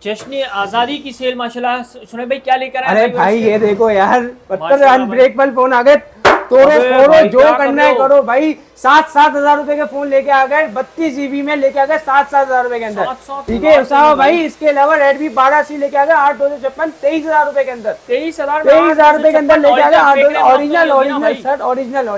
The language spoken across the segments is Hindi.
जश्न आजादी की सेल माशाल्लाह। सुने भाई क्या लेकर आए? अरे भाई ये देखो यार, 72 अनब्रेकेबल फोन आ गए। तोड़ो जो करना है करो भाई। 7-7 हजार रुपए के फोन लेके आ गए, 32 GB में लेके आ गए 7-7 हजार रुपए के अंदर। ठीक है उसामा भाई, इसके अलावा Redmi 12C लेके आ गए 8/256 23 हजार रुपए के अंदर। 23 हजार रुपए के अंदर लेके आ गए ओरिजिनल शर्ट ओरिजिनल।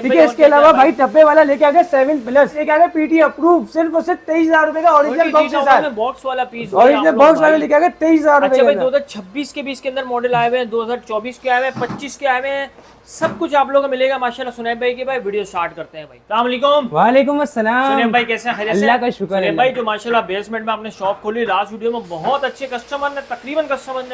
ठीक है इसके अलावा भाई डब्बे वाला लेके आ गए 7 प्लस लेके आ गए PT अप्रूव, सिर्फ और सिर्फ 23 हजार रुपए का ओरिजिनल बॉक्स के साथ। बॉक्स वाला पीस ओरिजिनल बॉक्स वाले लेके आ गए 23 हजार रुपए। 2026 के 20 के अंदर मॉडल आए हुए हैं, 2024 के आए हुए हैं, 25 के आए हुए हैं, सब कुछ आप लोगों को मिलेगा माशाल्लाह। सुनैब भाई की भाई वीडियो स्टार्ट करते हैं भाई। अस्सलाम वालेकुम। वालेकुम अस्सलाम। सुनैब भाई कैसे हैं? अल्लाह का शुक्र है भाई। जो माशाल्लाह बेसमेंट में आपने शॉप खोली, लास्ट वीडियो में बहुत अच्छे कस्टमर ने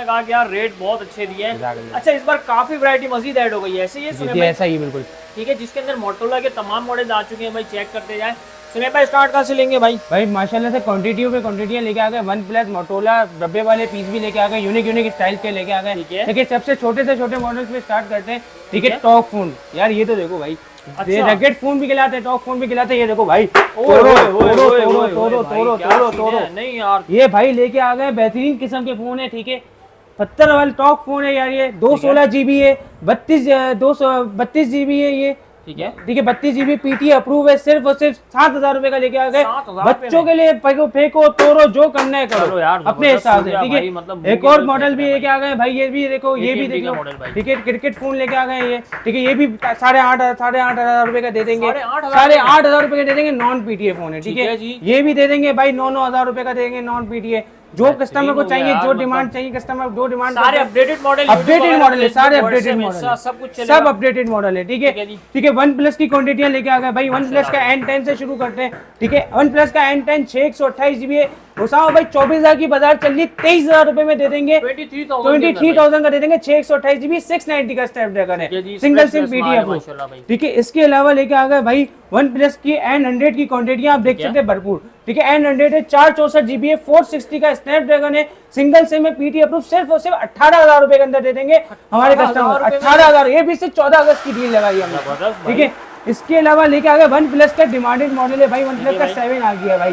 कहा कि यार रेट बहुत अच्छे दिए हैं। अच्छा इस बार काफी वैरायटी मजीद ऐड हो गई है, ऐसे ही सुनैब भाई? ऐसा ही बिल्कुल ठीक है, जिसके अंदर मोटोरोला के तमाम मॉडल आ चुके हैं भाई, चेक करते जाए। सुनैब भाई स्टार्ट कहाँ से लेंगे भाई? भाई माशाल्लाह से क्वांटिटियों पे क्वांटिटियां लेके आ गए। वन प्लस मोटोरोला डब्बे वाले पीस भी लेके आ गए, यूनिक स्टाइल के लेके आ गए। देखिए सबसे छोटे से छोटे मॉडल्स पे स्टार्ट करते हैं। ठीक है टॉप फोन, यार ये तो देखो भाई, ये रैकेट फोन भी खिलाते हैं, टॉप फोन भी खिलाते हैं। ये देखो भाई तोड़ो नहीं यार, ये भाई लेके आ गए बेहतरीन किस्म के फोन है। ठीक है 70 वाले टॉप फोन है यार, ये 216 GB है, 32 GB है ये। ठीक है 32 GB PT अप्रूव है, सिर्फ और सिर्फ 7 हजार रुपए का लेके आ गए। बच्चों के लिए फेंको तोड़ो जो करना है करो यार अपने हिसाब से। ठीक है मतलब एक और मॉडल भी लेके आ गए भाई, ये भी देखो, ये भी देख लो। ठीक है क्रिकेट फोन लेके आ गए ये। ठीक है ये भी 8.5 हजार रुपए का दे देंगे, 8.5 हजार रुपए का दे देंगे। नॉन PTA फोन है। ठीक है ये भी दे देंगे भाई, 9 हजार रुपए का देंगे नॉन PTA। जो कस्टमर को चाहिए, जो डिमांड चाहिए कस्टमर, जो डिमांड सारे अपडेटेड मॉडल है, सारे अपडेटेड मॉडल, सब कुछ सब अपडेटेड मॉडल है। ठीक है वन प्लस की क्वांटिटियां लेके आ गए भाई। वन प्लस का N10 से शुरू करते हैं। ठीक है वन प्लस का N10 628 GB है। उसामा भाई 24,000 की बाजार चल रही है, 23,000 रुपए में दे देंगे, 23,000 का दे देंगे। 628 GB 690 का स्नैपड्रैगन है, सिंगल सिम PT अप्रूव। ठीक है इसके अलावा लेके आ गए भाई वन प्लस की N100 की क्वांटिटियां आप देख सकते हैं भरपूर। ठीक है N100 है, 464 GB है, 460 का स्नैपड्रैगन है, सिंगल सिम में PT अप्रूव। सिर्फ और सिर्फ 18,000 रुपए के अंदर दे देंगे हमारे कस्टमर। 18,000, ये भी सिर्फ 14 अगस्त की डील लगाई हमने। ठीक है इसके अलावा लेके आ गए वन प्लस का डिमांडेड मॉडल है भाई, वन प्लस का 7 आ गया भाई,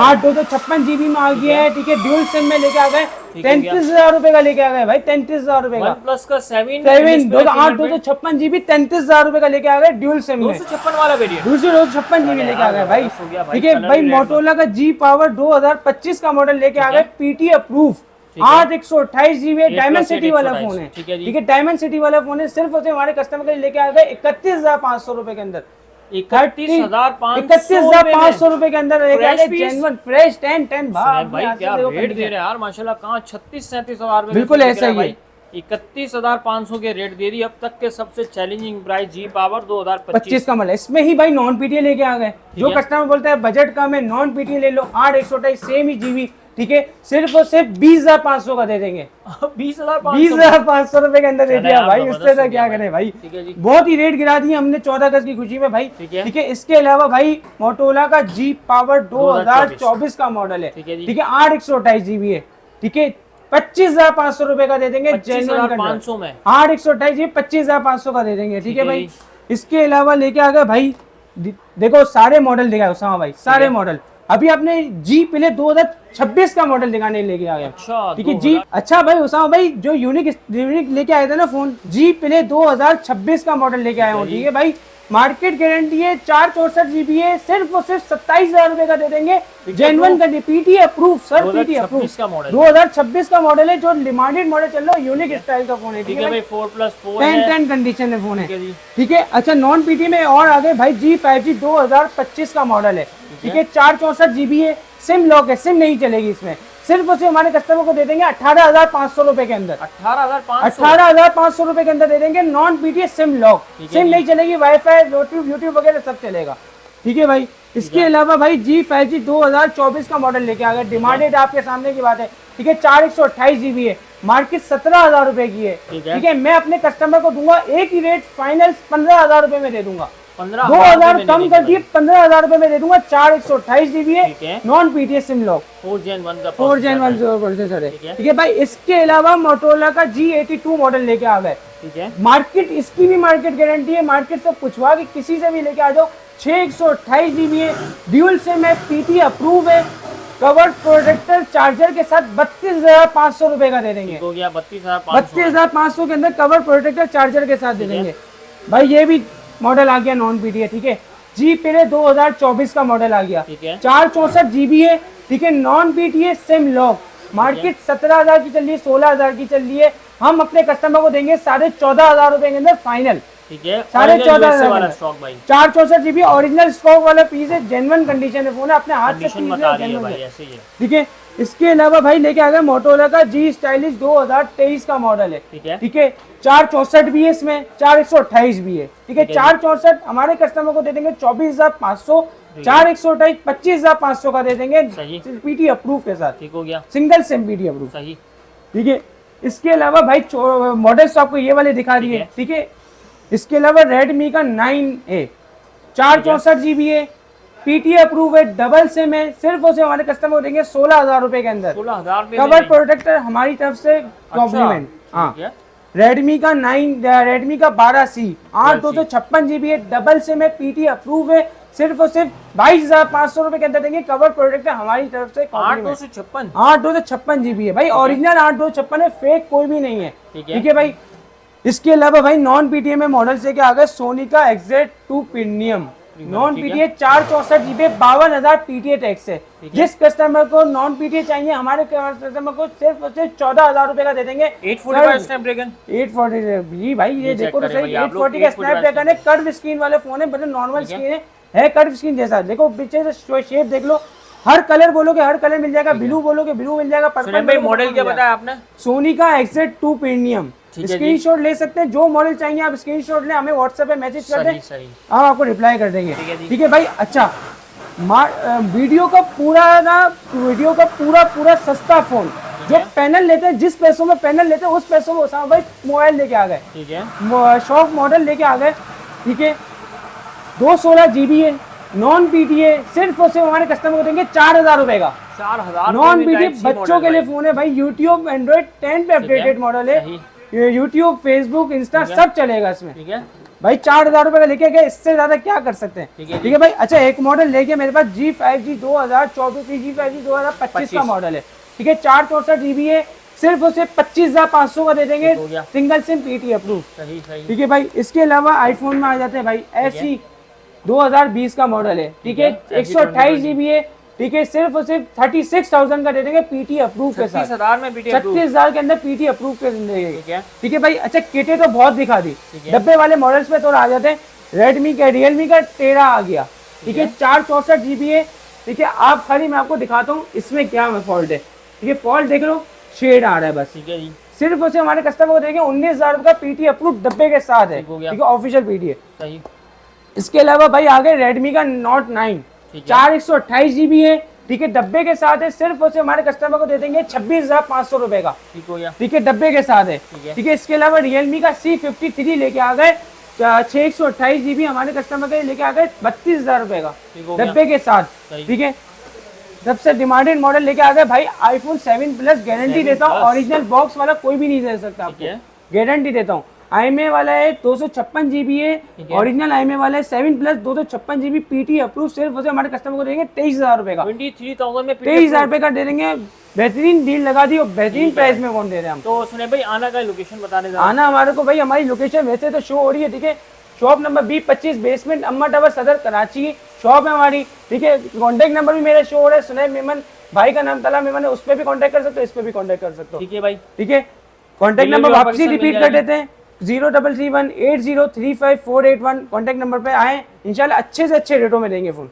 8/256 GB में आ गया है। ठीक है ड्यूल सिम में लेके आ गए 33,000 रुपए का लेके आ गए भाई, 33,000 रुपए का। प्लस का 7 8/256 GB 33,000 रुपए का लेके आ गए ड्यूल सिम में, 256 वाला वेरिएंट, 256 GB लेके आ गए भाई। ठीक है भाई मोटोरोला का G पावर 2025 का मॉडल लेके आ गए PT approve, 8/128 GB diamond city वाला फोन है। ठीक है डायमंड सिटी वाला फोन है, सिर्फ और सिर्फ हमारे कस्टमर के लिए लेके आ गए 31,500 रुपए के अंदर। 31,500 रुपए के अंदर जेन्युइन फ्रेश 10 भाई क्या रेट दे रहे हैं यार माशाल्लाह। कहाँ 36-37 हजार में बिल्कुल ऐसा ही है। 31,500 के रेट दे रही है अब तक के सबसे चैलेंजिंग प्राइस G पावर 2025 का मॉडल। इसमें ही भाई नॉन PTA लेके आ गए। जो कस्टमर बोलते हैं बजट कम है नॉन PTA ले लो, 8/128 सेम ही GB। ठीक है सिर्फ और सिर्फ 20,500 का दे देंगे। 20,500 रुपए के अंदर दे दिया भाई, उससे तो क्या करें भाई, बहुत ही रेट गिरा दिए हमने 14 अगस्त की खुशी में भाई। ठीक है इसके अलावा भाई मोटोरोला का G पावर 2024 का मॉडल है। ठीक है 8/128 GB है। ठीक है 25,500 रुपए का दे देंगे, 25,500 में 8/128 GB 25,500 का दे देंगे। ठीक है भाई इसके अलावा लेके आ गए भाई, देखो सारे मॉडल दिखाए उसामा भाई, सारे मॉडल। अभी आपने G प्ले 2026 का मॉडल दिखाने लेके आ गया। अच्छा ठीक है G, अच्छा भाई उसामा भाई जो यूनिक लेके आए थे ना फोन, G प्ले 2026 का मॉडल लेके आए हो। ठीक है भाई मार्केट गारंटी है, 464 GB है, सिर्फ और सिर्फ 27,000 रुपए का दे देंगे। Genuine PT approve sir, PT approve 2026 का मॉडल है, जो डिमांडेड मॉडल चल रहा है, यूनिक स्टाइल का फोन है। ठीक है भाई 4+4 10 कंडीशन में फोन है। ठीक है अच्छा नॉन PT में और आगे भाई G5G 2025 का मॉडल है। ठीक है 464 GB है, सिम लॉक है, सिम नहीं चलेगी इसमें। सिर्फ उसे हमारे कस्टमर को दे देंगे 18,500 रुपए के अंदर, 18,500 रुपए के अंदर दे देंगे। Non PTA SIM lock, SIM नहीं चलेगी, वाईफाई यूट्यूब वगैरह सब चलेगा। ठीक है भाई इसके अलावा भाई G5G 2024 का मॉडल लेके आ गए, डिमांडेड आपके सामने की बात है। ठीक है 4/128 GB है, मार्केट 17,000 रुपए की है। ठीक है मैं अपने कस्टमर को दूंगा एक ही रेट फाइनल 15,000 रुपए में दे दूंगा, 2,000 कम कर दिए 15,000 रुपए में दे दूंगा। 4/128 GB है, non PTA SIM lock, 4 Gen 1 processor है। ठीक है भाई इसके अलावा मोटोरोला का G82 मॉडल लेके आ गए। ठीक है मार्केट, इसकी भी मार्केट गारंटी है, मार्केट से पूछवा के किसी से भी लेके आ जाओ। 6/128 GB है, ड्यूल सिम है, PT अप्रूव है। कवर प्रोटेक्टर चार्जर के साथ 32,500 रुपए का दे देंगे। हो गया 32,500 के अंदर कवर प्रोटेक्टर चार्जर के साथ दे देंगे भाई। ये भी मॉडल आ गया नॉन पीटी है, ठीक है जी। पीरे 2024 का मॉडल आ गया, 464 GB है, ठीक है। नॉन पीटी है, सिम लॉक। मार्केट 17,000 की चल रही है, 16,000 की चल रही है। हम अपने कस्टमर को देंगे 14,500 रुपए के अंदर फाइनल, ठीक है। 14,500 वाला स्टॉक भाई, 464 GB ओरिजिनल स्टॉक वाला पीस है, जेन्युइन कंडीशन है फोन है, अपने हाथ से बता रही है भाई, ऐसे ही है, ठीक है। इसके अलावा भाई लेके आ गए मोटोरोला का जी स्टाइलिश 2023 का मॉडल है, ठीक है। 464 भी है इसमें, 4128 भी है, ठीक है। 464 हमारे कस्टमर को दे देंगे 24,500, 4128 25,500 का दे देंगे पीटी अप्रूव के साथ, ठीक हो गया। सिंगल सिम पीटी अप्रूव, सही, ठीक है। इसके अलावा भाई मॉडल्स आपको ये वाले दिखा दिए, ठीक है। इसके अलावा रेडमी का 9A 464 GB है, पीटी अप्रूव है, डबल सिम है। सिर्फ उसे हमारे कस्टमर को देंगे 16,000 रुपए के अंदर, 16,000 कवर प्रोटेक्टर हमारी तरफ से कॉम्प्लीमेंट। हाँ, रेडमी का 12C 8,256 GB है, डबल सिम है, पीटी अप्रूव है। सिर्फ और सिर्फ 22,500 रुपए के अंदर देंगे, कवर प्रोटेक्टर हमारी तरफ से 8,256 GB है भाई, ओरिजिनल 8,256 है, फेक कोई भी नहीं है, ठीक है भाई। इसके अलावा भाई नॉन पीटीए में मॉडल से क्या आ गया, सोनी का XZ2 premium non PTA 464 GB 52,000 PTA tax है। जिस कस्टमर को नॉन पीटीए चाहिए हमारे कस्टमर को सिर्फ और सिर्फ 14,000 रुपए का दे देंगे। 840 स्नैपड्रैगन 840 जी भाई, ये देखो तो सही, 840 का स्नैपड्रैगन है, कर्व स्क्रीन वाले फोन है, बड़े नॉर्मल स्क्रीन है कर्व स्क्रीन जैसा। देखो पीछे से शेप देख लो, हर कलर बोलोगे हर कलर मिल जाएगा, ब्लू बोलोगे ब्लू मिल जाएगा, पर्पल। भाई मॉडल क्या बताया आपने? सोनी का XZ2 प्रीमियम। स्क्रीनशॉट ले सकते हैं, जो मॉडल चाहिए आप स्क्रीनशॉट ले, हमें व्हाट्सएप पे मैसेज कर दें, हम आपको रिप्लाई कर देंगे, ठीक है भाई। अच्छा, वीडियो का पूरा सस्ता फोन, जो पैनल लेते हैं, जिस पैसों में पैनल लेते हैं उस पैसों में उसामा भाई मोबाइल लेके आ गए, ठीक है, शॉप मॉडल लेके आ गए, ठीक है। 216 GB है, नॉन पीटी है, सिर्फ और सिर्फ हमारे कस्टमर को देंगे 4,000 रुपए का, 4,000 नॉन पीटी बच्चों के लिए फोन है भाई। यूट्यूब एंड्रॉइड 10 पे अपडेटेड मॉडल है, यूट्यूब फेसबुक इंस्टा सब चलेगा इसमें, ठीक है भाई। 4,000 रुपए का लेके गए, इससे ज्यादा क्या कर सकते हैं, ठीक है भाई। अच्छा, एक मॉडल लेके मेरे पास G5G 2024 G5G 2025 का मॉडल है, ठीक है। 464 GB है, सिर्फ उसे 25,500 का दे देंगे, सिंगल सिम पीटी अप्रूव, ठीक है भाई। इसके अलावा आईफोन में आ जाते हैं भाई, SE 2020 का मॉडल है, ठीक है। 128 GB है, ठीक है। सिर्फ और सिर्फ 36,000 का दे देंगे पीटी अप्रूव के साथ, 36,000 के अंदर पीटी अप्रूव के देंगे, ठीक है भाई। अच्छा, किटे तो बहुत दिखा दी, डब्बे वाले मॉडल्स पे थोड़ा आ जाते हैं। रेडमी का रियलमी का 13 आ गया, ठीक है। 464 GB है, ठीक है। आप खाली मैं आपको दिखाता हूँ इसमें क्या फॉल्ट है, ठीक है। फॉल्ट देख लो, शेड आ रहा है बस, ठीक है जी। सिर्फ उसे हमारे कस्टमर को देंगे 19,000 का पीटी अप्रूव डब्बे के साथ है, ठीक है, ऑफिशियल पीटी है। इसके अलावा भाई आ गए रेडमी का Note 9 128 GB है, ठीक है, डब्बे के साथ है। सिर्फ उसे हमारे कस्टमर को दे देंगे 26,500 रुपए का, ठीक है, डब्बे के साथ है, ठीक है। इसके अलावा रियलमी का C53 लेके आ गए 628 GB हमारे कस्टमर के लेके आ गए 32,000 रुपए का, डब्बे के साथ, ठीक है। सबसे डिमांडेड मॉडल लेके आ गए भाई iPhone 7 Plus, गारंटी देता हूँ, ओरिजिनल बॉक्स वाला कोई भी नहीं दे सकता आपको, गारंटी देता हूँ। IMEI वाला है 256 GB है, ओरिजिनल IMEI वाला है 7 Plus 256 GB पीटी अप्रूव। सिर्फ उसे हमारे कस्टमर को देंगे 23,000 रुपए का, 23,000 में 23,000 रुपए का दे देंगे। बेहतरीन डील लगा दी और बेहतरीन प्राइस में फोन दे रहे हैं हम। तो सुने भाई, आना का लोकेशन बताने आना हमारे को भाई, हमारी लोकेशन वैसे तो शो हो रही है, ठीक है। शॉप नंबर B25 बेसमेंट अम्मा टावर सदर कराची की शॉप है हमारी, ठीक है। कॉन्टेक्ट नंबर भी मेरा शो हो रहा है, सुनैब मेमन भाई का नाम तला मेमन है, उस पर भी कॉन्टेक्ट कर सकते हो, इस पर भी कॉन्टेक्ट कर सकते हो, ठीक है भाई, ठीक है। कॉन्टेक्ट नंबर वापसी रिपीट कर देते हैं, 0331 8035 481 कॉन्टेक्ट नंबर पे आए, इंशाल्लाह अच्छे से अच्छे रेटों में देंगे फोन।